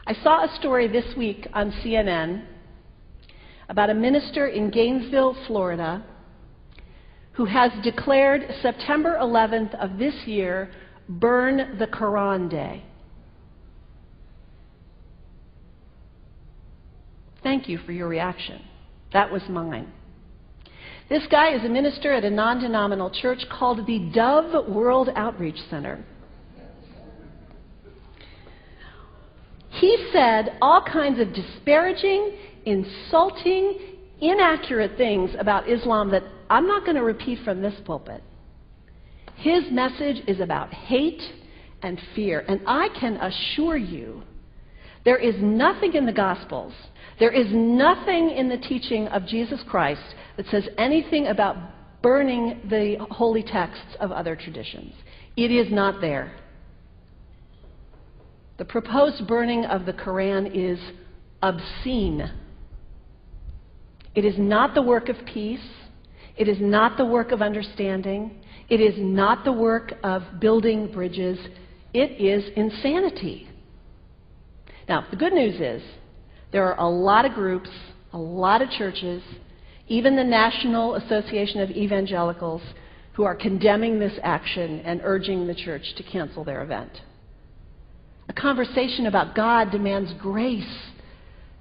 I saw a story this week on CNN about a minister in Gainesville, Florida, who has declared September 11th of this year Burn the Quran Day. Thank you for your reaction. That was mine. This guy is a minister at a non-denominational church called the Dove World Outreach Center. He said all kinds of disparaging, insulting, inaccurate things about Islam that I'm not going to repeat from this pulpit. His message is about hate and fear. And I can assure you, there is nothing in the Gospels, there is nothing in the teaching of Jesus Christ that says anything about burning the holy texts of other traditions. It is not there. The proposed burning of the Quran is obscene. It is not the work of peace. It is not the work of understanding. It is not the work of building bridges. It is insanity. Now, the good news is there are a lot of groups, a lot of churches, even the National Association of Evangelicals, who are condemning this action and urging the church to cancel their event. A conversation about God demands grace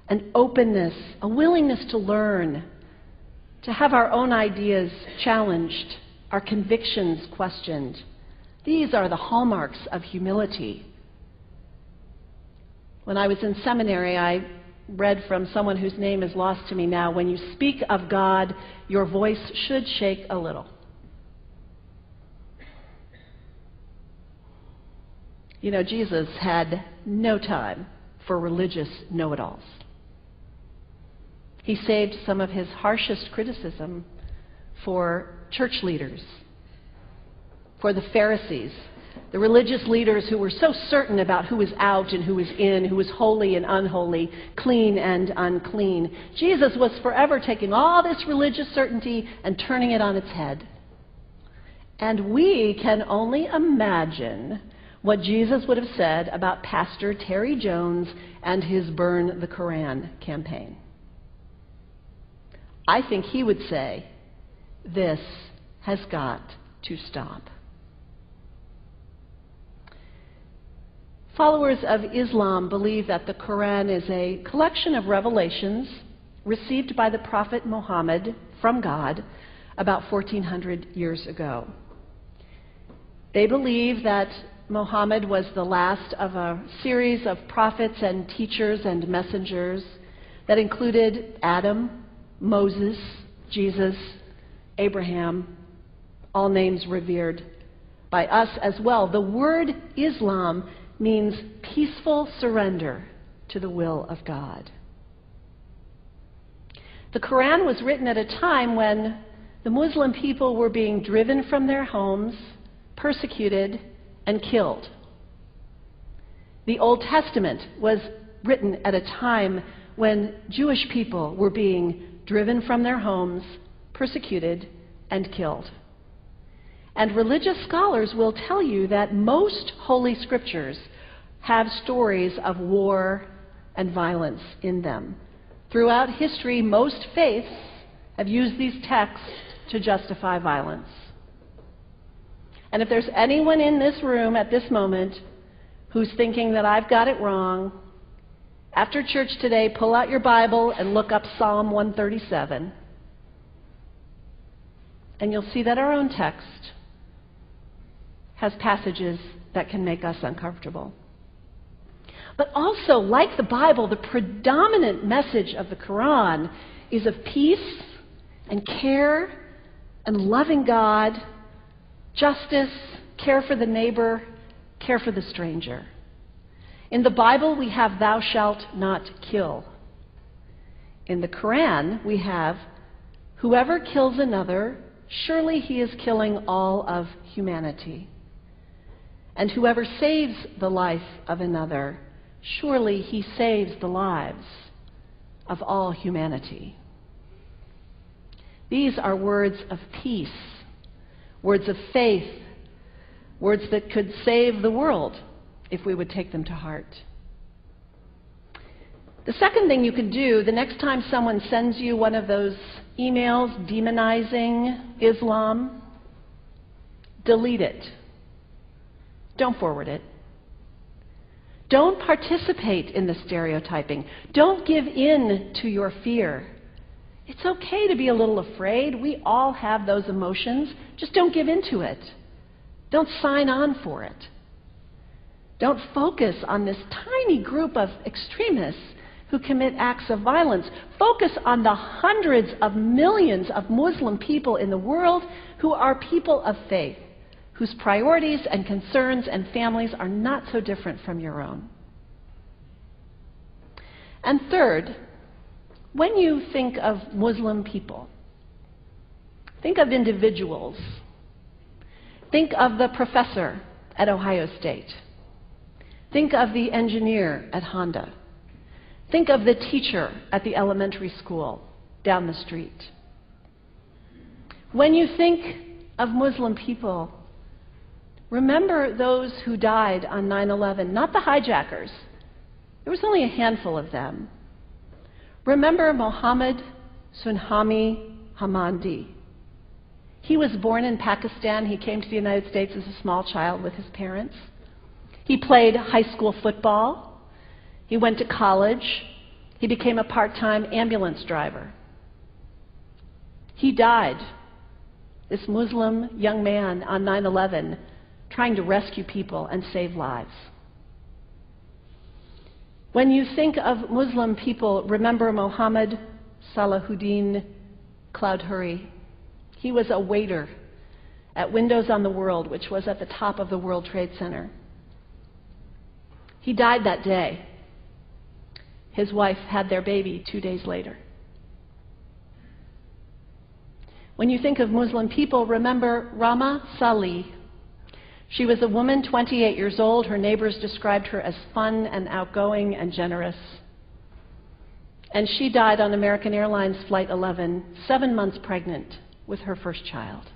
and openness, a willingness to learn, to have our own ideas challenged, our convictions questioned. These are the hallmarks of humility. When I was in seminary, I read from someone whose name is lost to me now, when you speak of God, your voice should shake a little. You know, Jesus had no time for religious know-it-alls. He saved some of his harshest criticism for church leaders, for the Pharisees, the religious leaders who were so certain about who was out and who was in, who was holy and unholy, clean and unclean. Jesus was forever taking all this religious certainty and turning it on its head. And we can only imagine what Jesus would have said about Pastor Terry Jones and his Burn the Quran campaign. I think he would say, this has got to stop. Followers of Islam believe that the Quran is a collection of revelations received by the Prophet Muhammad from God about 1400 years ago. They believe that Muhammad was the last of a series of prophets and teachers and messengers that included Adam, Moses, Jesus, Abraham, all names revered by us as well. The word Islam means peaceful surrender to the will of God. The Quran was written at a time when the Muslim people were being driven from their homes, persecuted, and killed. The Old Testament was written at a time when Jewish people were being driven from their homes, persecuted, and killed. And religious scholars will tell you that most Holy Scriptures have stories of war and violence in them. Throughout history, most faiths have used these texts to justify violence. And if there's anyone in this room at this moment who's thinking that I've got it wrong, after church today, pull out your Bible and look up Psalm 137. And you'll see that our own text has passages that can make us uncomfortable. But also, like the Bible, the predominant message of the Quran is of peace and care and loving God, justice, care for the neighbor, care for the stranger. In the Bible, we have thou shalt not kill. In the Quran, we have whoever kills another, surely he is killing all of humanity. And whoever saves the life of another, surely he saves the lives of all humanity. These are words of peace, words of faith, words that could save the world if we would take them to heart. The second thing you can do, the next time someone sends you one of those emails demonizing Islam, delete it. Don't forward it. Don't participate in the stereotyping. Don't give in to your fear. It's okay to be a little afraid. We all have those emotions. Just don't give in to it. Don't sign on for it. Don't focus on this tiny group of extremists who commit acts of violence. Focus on the hundreds of millions of Muslim people in the world who are people of faith, whose priorities and concerns and families are not so different from your own. And third, when you think of Muslim people, think of individuals. Think of the professor at Ohio State. Think of the engineer at Honda. Think of the teacher at the elementary school down the street. When you think of Muslim people, remember those who died on 9/11, not the hijackers. There was only a handful of them. Remember Mohammed Sunhami Hamandi. He was born in Pakistan. He came to the United States as a small child with his parents. He played high school football. He went to college. He became a part-time ambulance driver. He died, this Muslim young man, on 9/11, trying to rescue people and save lives. When you think of Muslim people, remember Mohammed Salahuddin Cloudhurry. He was a waiter at Windows on the World, which was at the top of the World Trade Center. He died that day. His wife had their baby 2 days later. When you think of Muslim people, remember Rama Salih. She was a woman, 28 years old. Her neighbors described her as fun and outgoing and generous. And she died on American Airlines Flight 11, 7 months pregnant with her first child.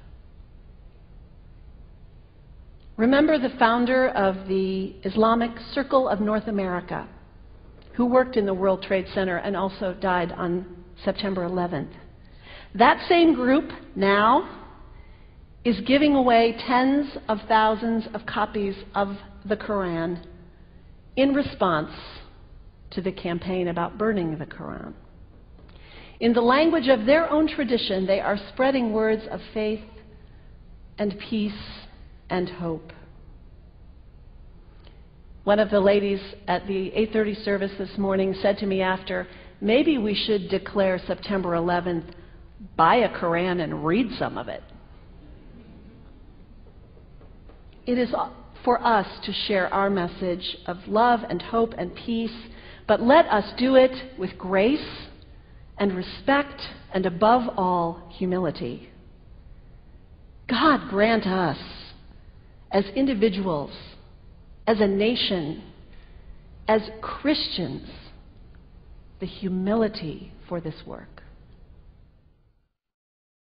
Remember the founder of the Islamic Circle of North America, who worked in the World Trade Center and also died on September 11th. That same group now is giving away tens of thousands of copies of the Quran in response to the campaign about burning the Quran. In the language of their own tradition, they are spreading words of faith and peace and hope. One of the ladies at the 8:30 service this morning said to me after, maybe we should declare September 11th, buy a Quran and read some of it. It is for us to share our message of love and hope and peace, but let us do it with grace and respect and above all, humility. God grant us, as individuals, as a nation, as Christians, the humility for this work.